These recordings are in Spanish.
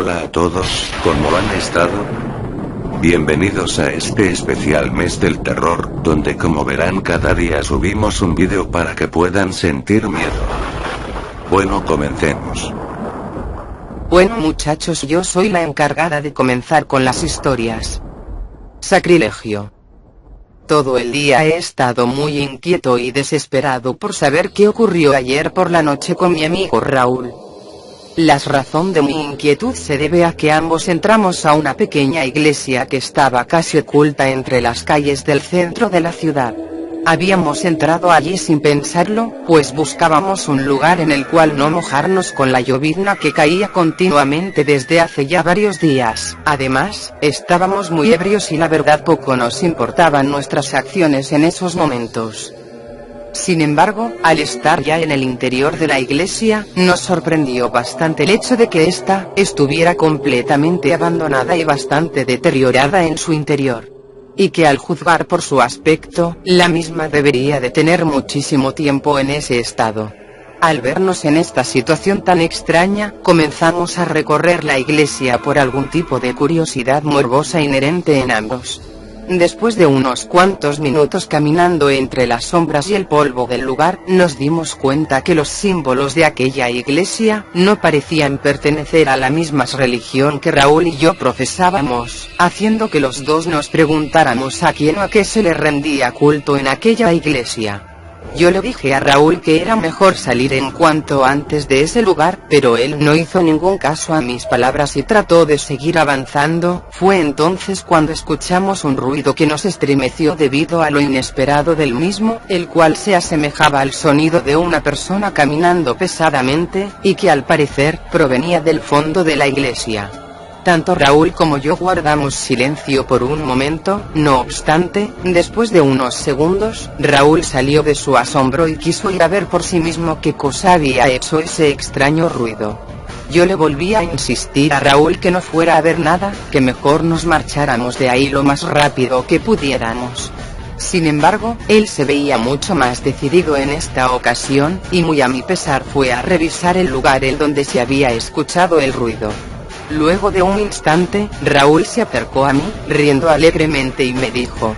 Hola a todos, ¿cómo han estado? Bienvenidos a este especial mes del terror, donde como verán cada día subimos un vídeo para que puedan sentir miedo. Bueno, comencemos. Bueno muchachos, yo soy la encargada de comenzar con las historias. Sacrilegio. Todo el día he estado muy inquieto y desesperado por saber qué ocurrió ayer por la noche con mi amigo Raúl. La razón de mi inquietud se debe a que ambos entramos a una pequeña iglesia que estaba casi oculta entre las calles del centro de la ciudad. Habíamos entrado allí sin pensarlo, pues buscábamos un lugar en el cual no mojarnos con la llovizna que caía continuamente desde hace ya varios días. Además, estábamos muy ebrios y la verdad poco nos importaban nuestras acciones en esos momentos. Sin embargo, al estar ya en el interior de la iglesia, nos sorprendió bastante el hecho de que ésta estuviera completamente abandonada y bastante deteriorada en su interior. Y que al juzgar por su aspecto, la misma debería de tener muchísimo tiempo en ese estado. Al vernos en esta situación tan extraña, comenzamos a recorrer la iglesia por algún tipo de curiosidad morbosa inherente en ambos. Después de unos cuantos minutos caminando entre las sombras y el polvo del lugar, nos dimos cuenta que los símbolos de aquella iglesia no parecían pertenecer a la misma religión que Raúl y yo profesábamos, haciendo que los dos nos preguntáramos a quién o a qué se le rendía culto en aquella iglesia. Yo le dije a Raúl que era mejor salir en cuanto antes de ese lugar, pero él no hizo ningún caso a mis palabras y trató de seguir avanzando. Fue entonces cuando escuchamos un ruido que nos estremeció debido a lo inesperado del mismo, el cual se asemejaba al sonido de una persona caminando pesadamente, y que al parecer provenía del fondo de la iglesia. Tanto Raúl como yo guardamos silencio por un momento, no obstante, después de unos segundos, Raúl salió de su asombro y quiso ir a ver por sí mismo qué cosa había hecho ese extraño ruido. Yo le volví a insistir a Raúl que no fuera a ver nada, que mejor nos marcháramos de ahí lo más rápido que pudiéramos. Sin embargo, él se veía mucho más decidido en esta ocasión, y muy a mi pesar fue a revisar el lugar en donde se había escuchado el ruido. Luego de un instante, Raúl se acercó a mí, riendo alegremente y me dijo: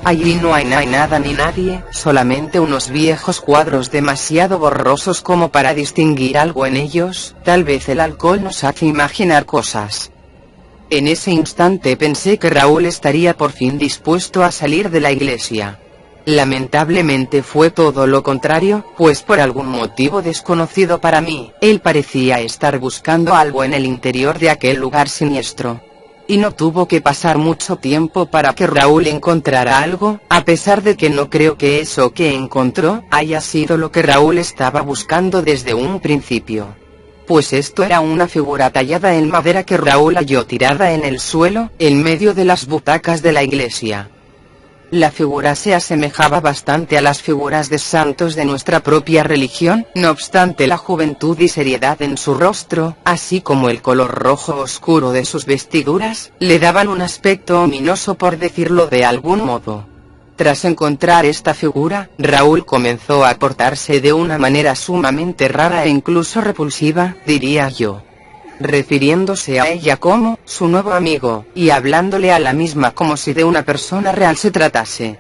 allí no hay nada ni nadie, solamente unos viejos cuadros demasiado borrosos como para distinguir algo en ellos, tal vez el alcohol nos hace imaginar cosas. En ese instante pensé que Raúl estaría por fin dispuesto a salir de la iglesia. Lamentablemente fue todo lo contrario, pues por algún motivo desconocido para mí, él parecía estar buscando algo en el interior de aquel lugar siniestro. Y no tuvo que pasar mucho tiempo para que Raúl encontrara algo, a pesar de que no creo que eso que encontró haya sido lo que Raúl estaba buscando desde un principio. Pues esto era una figura tallada en madera que Raúl halló tirada en el suelo, en medio de las butacas de la iglesia. La figura se asemejaba bastante a las figuras de santos de nuestra propia religión, no obstante la juventud y seriedad en su rostro, así como el color rojo oscuro de sus vestiduras, le daban un aspecto ominoso por decirlo de algún modo. Tras encontrar esta figura, Raúl comenzó a portarse de una manera sumamente rara e incluso repulsiva, diría yo, refiriéndose a ella como su nuevo amigo, y hablándole a la misma como si de una persona real se tratase.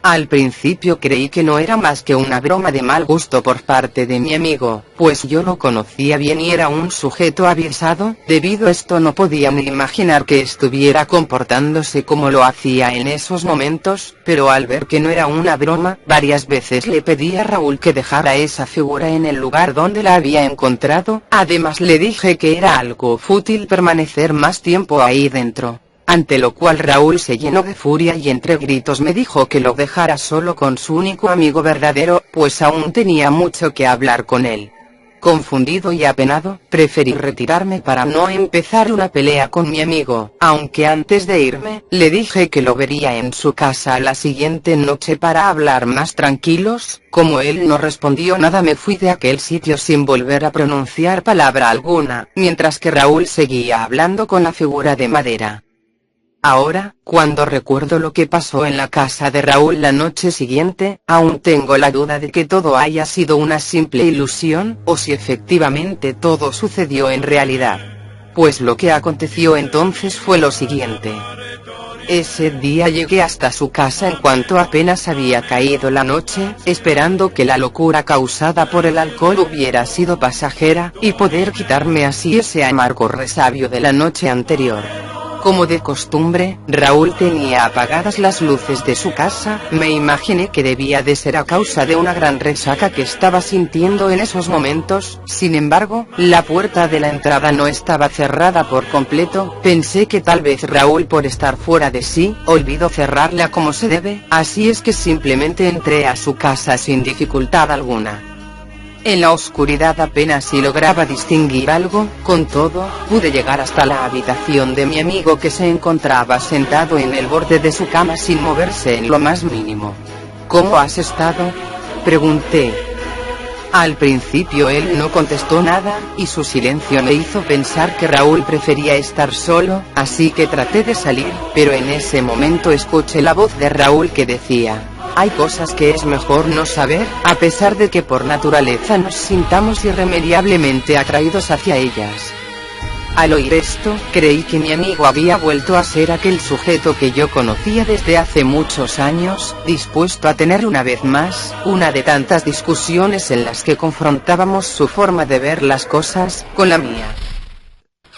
Al principio creí que no era más que una broma de mal gusto por parte de mi amigo, pues yo lo conocía bien y era un sujeto avisado. Debido a esto no podía ni imaginar que estuviera comportándose como lo hacía en esos momentos, pero al ver que no era una broma, varias veces le pedí a Raúl que dejara esa figura en el lugar donde la había encontrado. Además le dije que era algo fútil permanecer más tiempo ahí dentro. Ante lo cual Raúl se llenó de furia y entre gritos me dijo que lo dejara solo con su único amigo verdadero, pues aún tenía mucho que hablar con él. Confundido y apenado, preferí retirarme para no empezar una pelea con mi amigo, aunque antes de irme, le dije que lo vería en su casa a la siguiente noche para hablar más tranquilos. Como él no respondió nada, me fui de aquel sitio sin volver a pronunciar palabra alguna, mientras que Raúl seguía hablando con la figura de madera. Ahora, cuando recuerdo lo que pasó en la casa de Raúl la noche siguiente, aún tengo la duda de que todo haya sido una simple ilusión, o si efectivamente todo sucedió en realidad. Pues lo que aconteció entonces fue lo siguiente. Ese día llegué hasta su casa en cuanto apenas había caído la noche, esperando que la locura causada por el alcohol hubiera sido pasajera, y poder quitarme así ese amargo resabio de la noche anterior. Como de costumbre, Raúl tenía apagadas las luces de su casa. Me imaginé que debía de ser a causa de una gran resaca que estaba sintiendo en esos momentos. Sin embargo, la puerta de la entrada no estaba cerrada por completo. Pensé que tal vez Raúl, por estar fuera de sí, olvidó cerrarla como se debe, así es que simplemente entré a su casa sin dificultad alguna. En la oscuridad apenas si lograba distinguir algo, con todo, pude llegar hasta la habitación de mi amigo, que se encontraba sentado en el borde de su cama sin moverse en lo más mínimo. ¿Cómo has estado?, pregunté. Al principio él no contestó nada, y su silencio me hizo pensar que Raúl prefería estar solo, así que traté de salir, pero en ese momento escuché la voz de Raúl que decía: hay cosas que es mejor no saber, a pesar de que por naturaleza nos sintamos irremediablemente atraídos hacia ellas. Al oír esto, creí que mi amigo había vuelto a ser aquel sujeto que yo conocía desde hace muchos años, dispuesto a tener una vez más, una de tantas discusiones en las que confrontábamos su forma de ver las cosas, con la mía.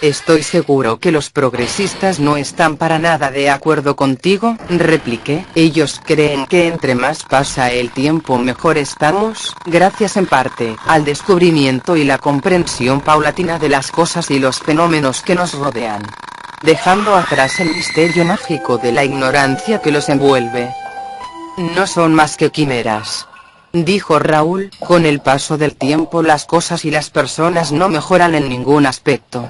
Estoy seguro que los progresistas no están para nada de acuerdo contigo, repliqué. Ellos creen que entre más pasa el tiempo mejor estamos, gracias en parte al descubrimiento y la comprensión paulatina de las cosas y los fenómenos que nos rodean, dejando atrás el misterio mágico de la ignorancia que los envuelve. No son más que quimeras, dijo Raúl. Con el paso del tiempo las cosas y las personas no mejoran en ningún aspecto.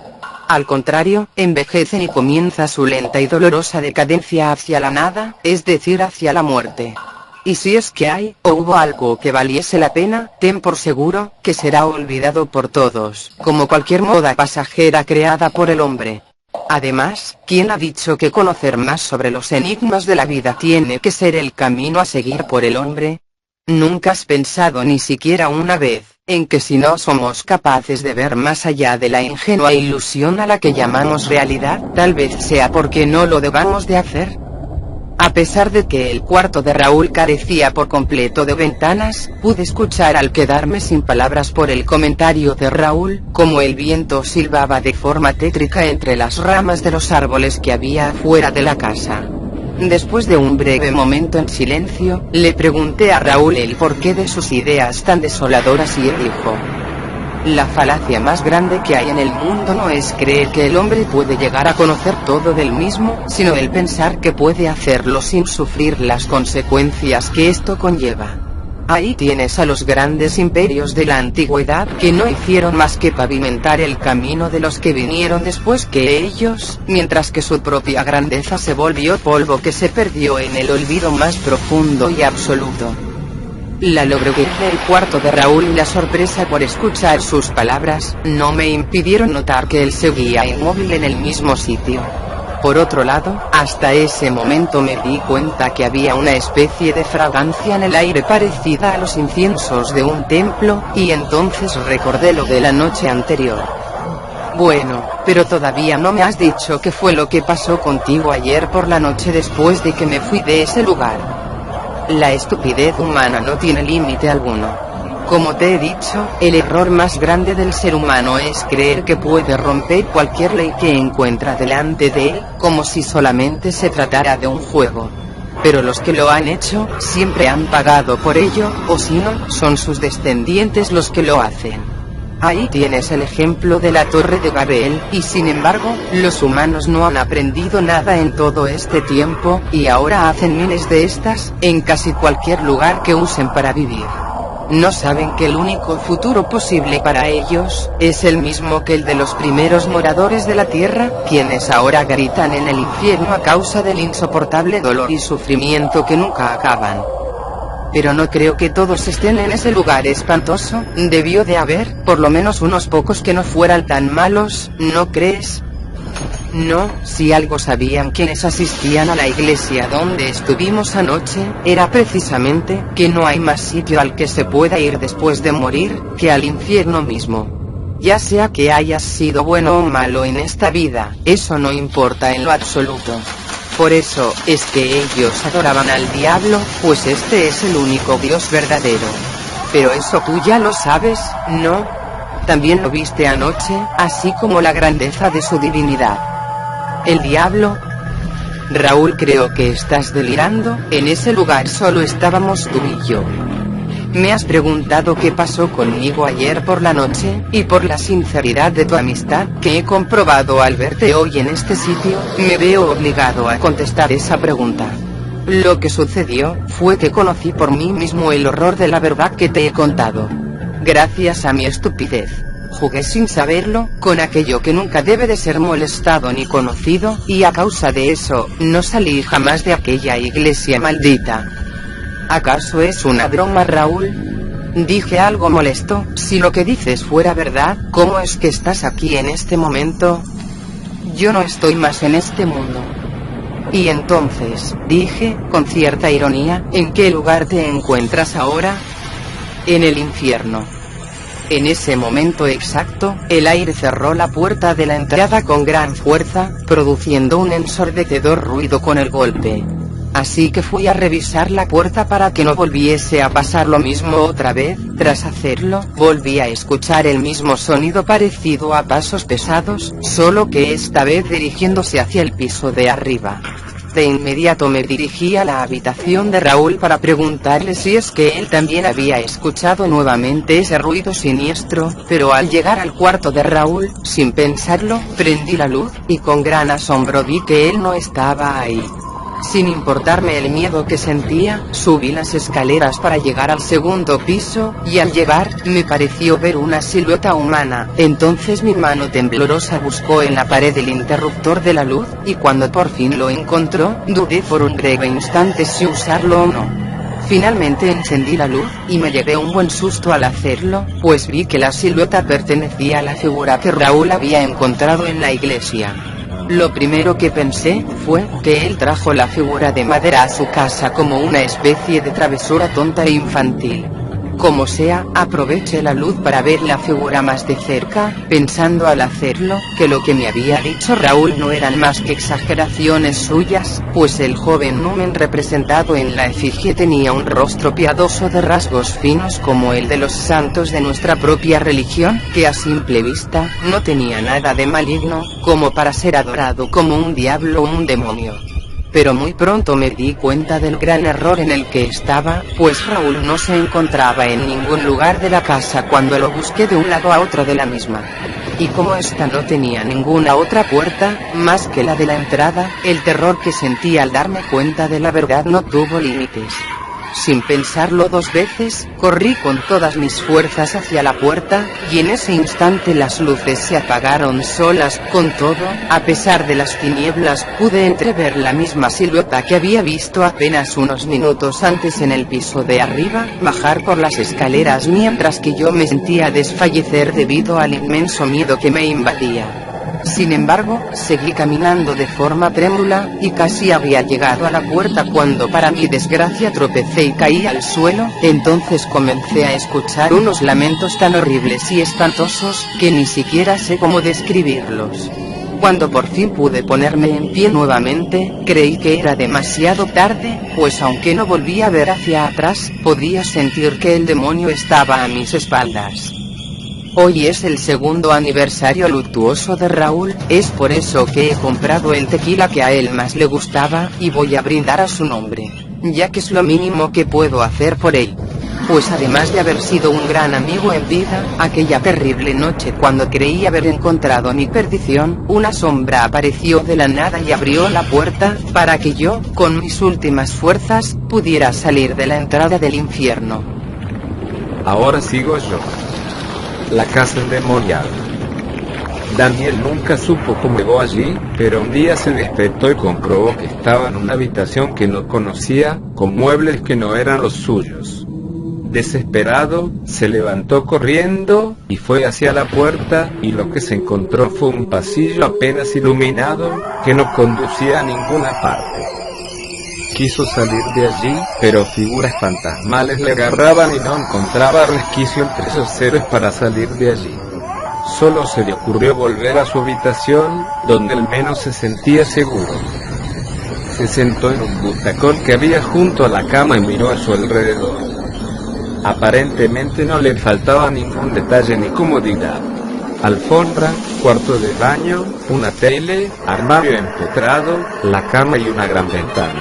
Al contrario, envejecen y comienza su lenta y dolorosa decadencia hacia la nada, es decir, hacia la muerte. Y si es que hay, o hubo algo que valiese la pena, ten por seguro, que será olvidado por todos, como cualquier moda pasajera creada por el hombre. Además, ¿quién ha dicho que conocer más sobre los enigmas de la vida tiene que ser el camino a seguir por el hombre? ¿Nunca has pensado ni siquiera una vez, en que si no somos capaces de ver más allá de la ingenua ilusión a la que llamamos realidad, tal vez sea porque no lo debamos de hacer? A pesar de que el cuarto de Raúl carecía por completo de ventanas, pude escuchar al quedarme sin palabras por el comentario de Raúl, como el viento silbaba de forma tétrica entre las ramas de los árboles que había afuera de la casa. Después de un breve momento en silencio, le pregunté a Raúl el porqué de sus ideas tan desoladoras y él dijo: la falacia más grande que hay en el mundo no es creer que el hombre puede llegar a conocer todo del mismo, sino el pensar que puede hacerlo sin sufrir las consecuencias que esto conlleva. Ahí tienes a los grandes imperios de la antigüedad, que no hicieron más que pavimentar el camino de los que vinieron después que ellos, mientras que su propia grandeza se volvió polvo que se perdió en el olvido más profundo y absoluto. La lobreguez del cuarto de Raúl y la sorpresa por escuchar sus palabras, no me impidieron notar que él seguía inmóvil en el mismo sitio. Por otro lado, hasta ese momento me di cuenta que había una especie de fragancia en el aire parecida a los inciensos de un templo, y entonces recordé lo de la noche anterior. Bueno, pero todavía no me has dicho qué fue lo que pasó contigo ayer por la noche después de que me fui de ese lugar. La estupidez humana no tiene límite alguno. Como te he dicho, el error más grande del ser humano es creer que puede romper cualquier ley que encuentra delante de él, como si solamente se tratara de un juego. Pero los que lo han hecho, siempre han pagado por ello, o si no, son sus descendientes los que lo hacen. Ahí tienes el ejemplo de la Torre de Babel, y sin embargo, los humanos no han aprendido nada en todo este tiempo, y ahora hacen miles de estas, en casi cualquier lugar que usen para vivir. No saben que el único futuro posible para ellos, es el mismo que el de los primeros moradores de la tierra, quienes ahora gritan en el infierno a causa del insoportable dolor y sufrimiento que nunca acaban. Pero no creo que todos estén en ese lugar espantoso, debió de haber, por lo menos unos pocos que no fueran tan malos, ¿no crees? No, si algo sabían quienes asistían a la iglesia donde estuvimos anoche, era precisamente, que no hay más sitio al que se pueda ir después de morir, que al infierno mismo. Ya sea que hayas sido bueno o malo en esta vida, eso no importa en lo absoluto. Por eso, es que ellos adoraban al diablo, pues este es el único Dios verdadero. Pero eso tú ya lo sabes, ¿no? También lo viste anoche, así como la grandeza de su divinidad. ¿El diablo? Raúl, creo que estás delirando, en ese lugar solo estábamos tú y yo. Me has preguntado qué pasó conmigo ayer por la noche, y por la sinceridad de tu amistad que he comprobado al verte hoy en este sitio, me veo obligado a contestar esa pregunta. Lo que sucedió, fue que conocí por mí mismo el horror de la verdad que te he contado. Gracias a mi estupidez. Jugué sin saberlo, con aquello que nunca debe de ser molestado ni conocido, y a causa de eso, no salí jamás de aquella iglesia maldita. ¿Acaso es una broma, Raúl? Dije algo molesto. Si lo que dices fuera verdad, ¿cómo es que estás aquí en este momento? Yo no estoy más en este mundo. Y entonces, dije, con cierta ironía, ¿en qué lugar te encuentras ahora? En el infierno. En ese momento exacto, el aire cerró la puerta de la entrada con gran fuerza, produciendo un ensordecedor ruido con el golpe. Así que fui a revisar la puerta para que no volviese a pasar lo mismo otra vez. Tras hacerlo, volví a escuchar el mismo sonido parecido a pasos pesados, solo que esta vez dirigiéndose hacia el piso de arriba. De inmediato me dirigí a la habitación de Raúl para preguntarle si es que él también había escuchado nuevamente ese ruido siniestro, pero al llegar al cuarto de Raúl, sin pensarlo, prendí la luz, y con gran asombro vi que él no estaba ahí. Sin importarme el miedo que sentía, subí las escaleras para llegar al segundo piso, y al llegar, me pareció ver una silueta humana. Entonces mi mano temblorosa buscó en la pared el interruptor de la luz, y cuando por fin lo encontró, dudé por un breve instante si usarlo o no. Finalmente encendí la luz, y me llevé un buen susto al hacerlo, pues vi que la silueta pertenecía a la figura que Raúl había encontrado en la iglesia. Lo primero que pensé, fue, que él trajo la figura de madera a su casa como una especie de travesura tonta e infantil. Como sea, aproveché la luz para ver la figura más de cerca, pensando al hacerlo, que lo que me había dicho Raúl no eran más que exageraciones suyas, pues el joven numen representado en la efigie tenía un rostro piadoso de rasgos finos como el de los santos de nuestra propia religión, que a simple vista, no tenía nada de maligno, como para ser adorado como un diablo o un demonio. Pero muy pronto me di cuenta del gran error en el que estaba, pues Raúl no se encontraba en ningún lugar de la casa cuando lo busqué de un lado a otro de la misma. Y como esta no tenía ninguna otra puerta, más que la de la entrada, el terror que sentí al darme cuenta de la verdad no tuvo límites. Sin pensarlo dos veces, corrí con todas mis fuerzas hacia la puerta, y en ese instante las luces se apagaron solas. Con todo, a pesar de las tinieblas, pude entrever la misma silueta que había visto apenas unos minutos antes en el piso de arriba, bajar por las escaleras mientras que yo me sentía desfallecer debido al inmenso miedo que me invadía. Sin embargo, seguí caminando de forma trémula, y casi había llegado a la puerta cuando para mi desgracia tropecé y caí al suelo. Entonces comencé a escuchar unos lamentos tan horribles y espantosos, que ni siquiera sé cómo describirlos. Cuando por fin pude ponerme en pie nuevamente, creí que era demasiado tarde, pues aunque no volví a ver hacia atrás, podía sentir que el demonio estaba a mis espaldas. Hoy es el segundo aniversario luctuoso de Raúl, es por eso que he comprado el tequila que a él más le gustaba, y voy a brindar a su nombre, ya que es lo mínimo que puedo hacer por él. Pues además de haber sido un gran amigo en vida, aquella terrible noche cuando creí haber encontrado mi perdición, una sombra apareció de la nada y abrió la puerta, para que yo, con mis últimas fuerzas, pudiera salir de la entrada del infierno. Ahora sigo yo. La casa endemoniada. Daniel nunca supo cómo llegó allí, pero un día se despertó y comprobó que estaba en una habitación que no conocía, con muebles que no eran los suyos. Desesperado, se levantó corriendo, y fue hacia la puerta, y lo que se encontró fue un pasillo apenas iluminado, que no conducía a ninguna parte. Quiso salir de allí, pero figuras fantasmales le agarraban y no encontraba resquicio entre esos seres para salir de allí. Solo se le ocurrió volver a su habitación, donde al menos se sentía seguro. Se sentó en un butacón que había junto a la cama y miró a su alrededor. Aparentemente no le faltaba ningún detalle ni comodidad. Alfombra, cuarto de baño, una tele, armario empedrado, la cama y una gran ventana.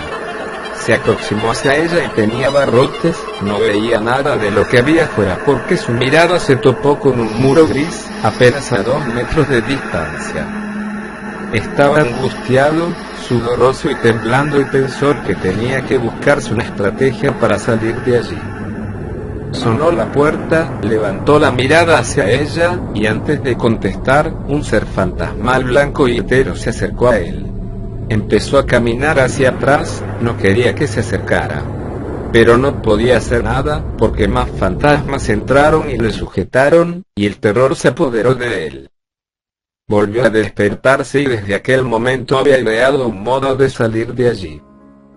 Se aproximó hacia ella y tenía barrotes, no veía nada de lo que había fuera porque su mirada se topó con un muro gris, apenas a 2 metros de distancia. Estaba angustiado, sudoroso y temblando y pensó que tenía que buscarse una estrategia para salir de allí. Sonó la puerta, levantó la mirada hacia ella, y antes de contestar, un ser fantasmal blanco y hetero se acercó a él. Empezó a caminar hacia atrás, no quería que se acercara. Pero no podía hacer nada, porque más fantasmas entraron y le sujetaron, y el terror se apoderó de él. Volvió a despertarse y desde aquel momento había ideado un modo de salir de allí.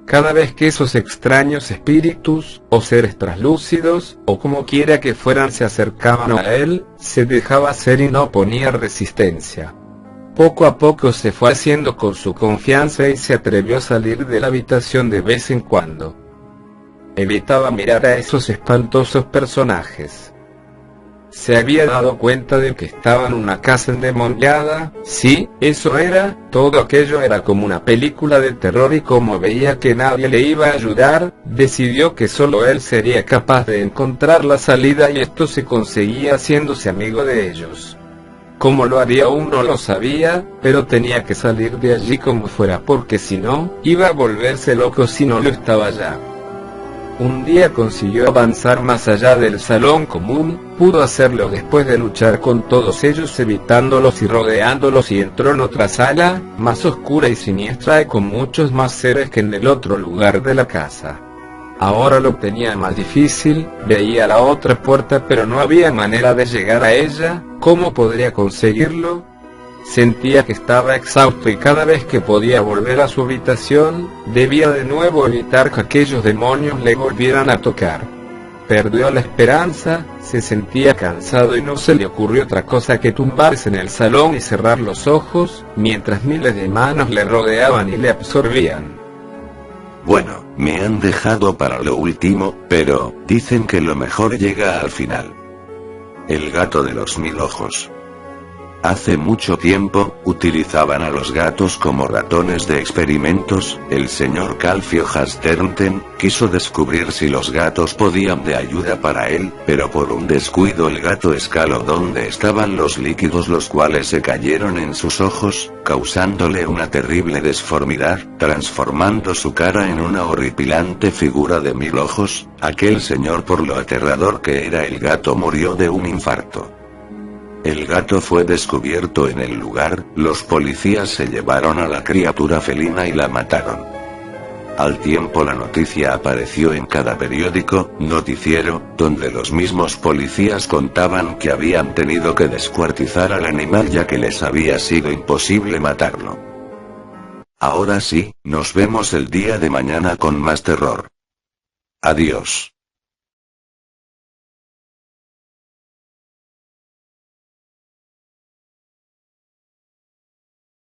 Cada vez que esos extraños espíritus, o seres translúcidos, o como quiera que fueran se acercaban a él, se dejaba hacer y no ponía resistencia. Poco a poco se fue haciendo con su confianza y se atrevió a salir de la habitación de vez en cuando. Evitaba mirar a esos espantosos personajes. Se había dado cuenta de que estaba en una casa endemoniada. Sí, eso era, todo aquello era como una película de terror, y como veía que nadie le iba a ayudar, decidió que solo él sería capaz de encontrar la salida, y esto se conseguía haciéndose amigo de ellos. Cómo lo haría aún no lo sabía, pero tenía que salir de allí como fuera porque si no, iba a volverse loco si no lo estaba ya. Un día consiguió avanzar más allá del salón común, pudo hacerlo después de luchar con todos ellos evitándolos y rodeándolos, y entró en otra sala, más oscura y siniestra y con muchos más seres que en el otro lugar de la casa. Ahora lo tenía más difícil, veía la otra puerta pero no había manera de llegar a ella. ¿Cómo podría conseguirlo? Sentía que estaba exhausto y cada vez que podía volver a su habitación, debía de nuevo evitar que aquellos demonios le volvieran a tocar. Perdió la esperanza, se sentía cansado y no se le ocurrió otra cosa que tumbarse en el salón y cerrar los ojos, mientras miles de manos le rodeaban y le absorbían. Bueno, me han dejado para lo último, pero dicen que lo mejor llega al final. El gato de los 1000 ojos. Hace mucho tiempo, utilizaban a los gatos como ratones de experimentos. El señor Calfio Hasternten quiso descubrir si los gatos podían de ayuda para él, pero por un descuido el gato escaló donde estaban los líquidos, los cuales se cayeron en sus ojos, causándole una terrible deformidad, transformando su cara en una horripilante figura de 1000 ojos. Aquel señor, por lo aterrador que era el gato, murió de un infarto. El gato fue descubierto en el lugar, los policías se llevaron a la criatura felina y la mataron. Al tiempo la noticia apareció en cada periódico, noticiero, donde los mismos policías contaban que habían tenido que descuartizar al animal ya que les había sido imposible matarlo. Ahora sí, nos vemos el día de mañana con más terror. Adiós.